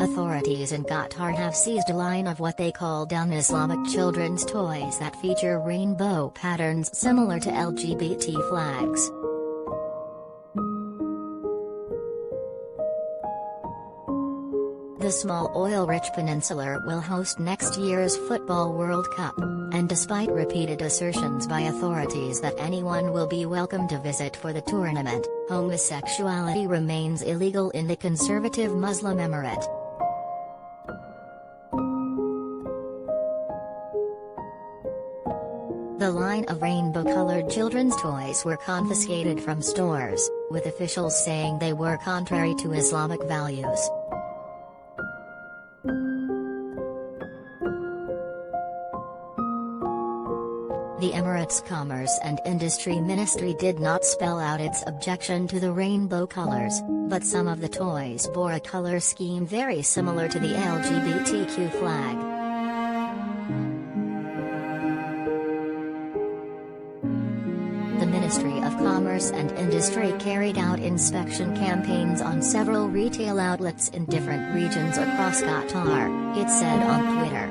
Authorities in Qatar have seized a line of what they call un-Islamic children's toys that feature rainbow patterns similar to LGBT flags. The small oil-rich peninsular will host next year's Football World Cup, and despite repeated assertions by authorities that anyone will be welcome to visit for the tournament, homosexuality remains illegal in the conservative Muslim emirate. The line of rainbow-colored children's toys were confiscated from stores, with officials saying they were contrary to Islamic values. The Emirates' Commerce and Industry Ministry did not spell out its objection to the rainbow colors, but some of the toys bore a color scheme very similar to the LGBTQ flag. The Ministry of Commerce and Industry carried out inspection campaigns on several retail outlets in different regions across Qatar, it said on Twitter.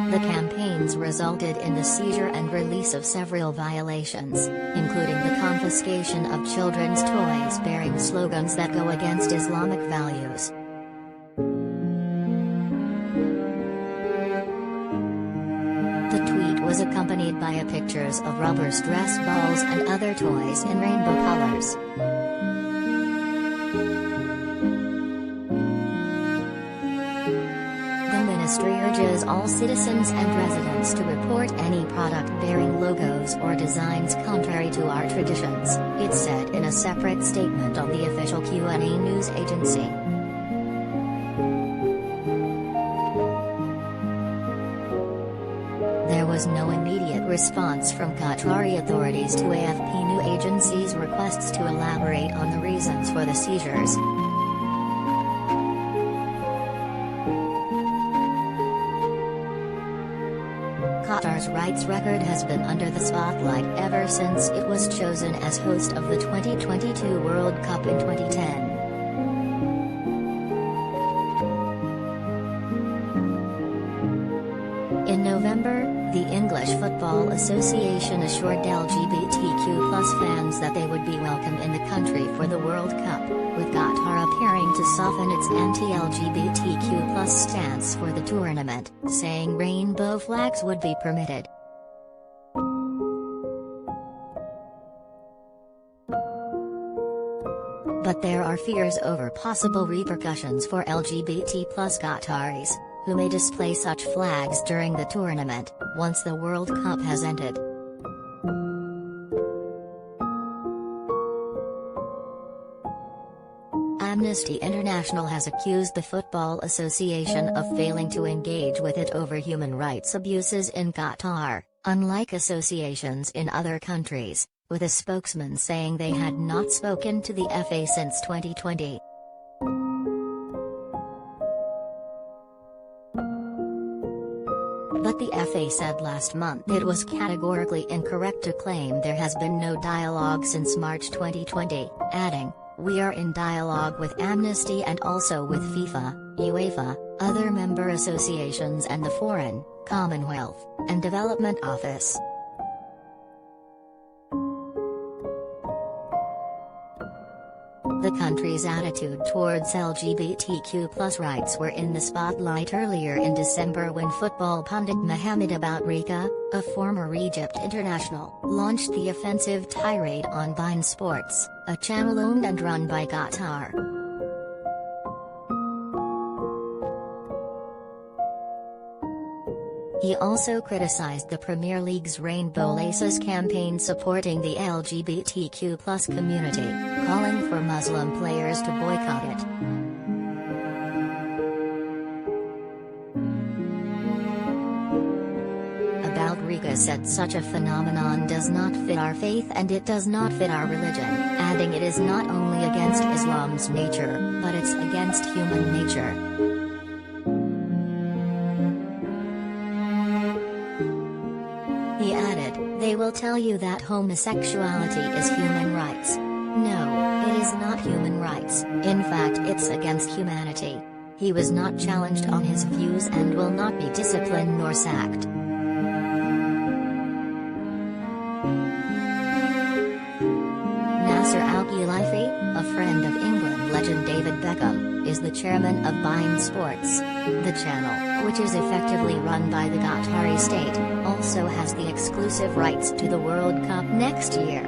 The campaigns resulted in the seizure and release of several violations, including the confiscation of children's toys bearing slogans that go against Islamic values. The tweet was accompanied by pictures of rubber stress balls and other toys in rainbow colors. The ministry urges all citizens and residents to report any product bearing logos or designs contrary to our traditions, it said in a separate statement on the official QNA news agency. There was no immediate response from Qatari authorities to AFP news agency's requests to elaborate on the reasons for the seizures. Qatar's rights record has been under the spotlight ever since it was chosen as host of the 2022 World Cup in 2010. In November, the English Football Association assured LGBTQ+ fans that they would be welcome in the country for the World Cup, with Qatar appearing to soften its anti-LGBTQ+ stance for the tournament, saying rainbow flags would be permitted. But there are fears over possible repercussions for LGBT+ Qataris, who may display such flags during the tournament, once the World Cup has ended. Amnesty International has accused the Football Association of failing to engage with it over human rights abuses in Qatar, unlike associations in other countries, with a spokesman saying they had not spoken to the FA since 2020. But the FA said last month it was categorically incorrect to claim there has been no dialogue since March 2020, adding, "We are in dialogue with Amnesty and also with FIFA, UEFA, other member associations and the Foreign, Commonwealth, and Development Office." The country's attitude towards LGBTQ+ rights were in the spotlight earlier in December when football pundit Mohamed Aboutrika, a former Egypt international, launched the offensive tirade on beIN Sports, a channel owned and run by Qatar. He also criticized the Premier League's Rainbow Laces campaign supporting the LGBTQ+ community, calling for Muslim players to boycott it. Aboutrika said such a phenomenon does not fit our faith and it does not fit our religion, adding it is not only against Islam's nature, but it's against human nature. He added, "They will tell you that homosexuality is human rights, about human rights, in fact it's against humanity. He was not challenged on his views and will not be disciplined nor sacked. Nasser Al-Khelaifi, a friend of England legend David Beckham, is the chairman of beIN Sports. The channel, which is effectively run by the Qatari state, also has the exclusive rights to the World Cup next year.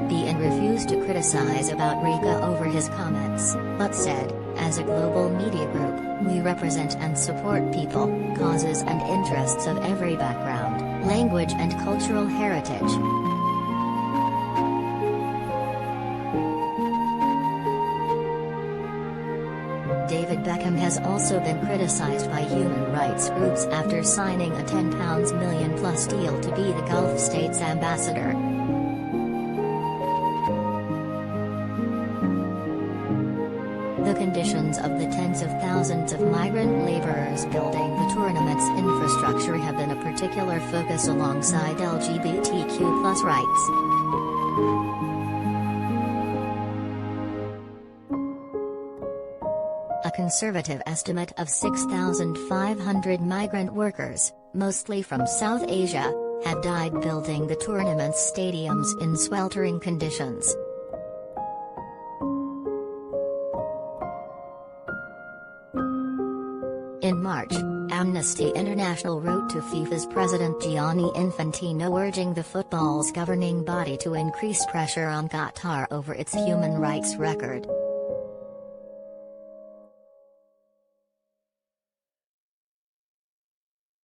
beIN refused to criticize about Rika over his comments, but said, as a global media group, we represent and support people, causes and interests of every background, language and cultural heritage. David Beckham has also been criticized by human rights groups after signing a £10 million+ deal to be the Gulf state's ambassador. The conditions of the tens of thousands of migrant laborers building the tournament's infrastructure have been a particular focus alongside LGBTQ+ rights. A conservative estimate of 6,500 migrant workers, mostly from South Asia, have died building the tournament's stadiums in sweltering conditions. In March, Amnesty International wrote to FIFA's president Gianni Infantino urging the football's governing body to increase pressure on Qatar over its human rights record.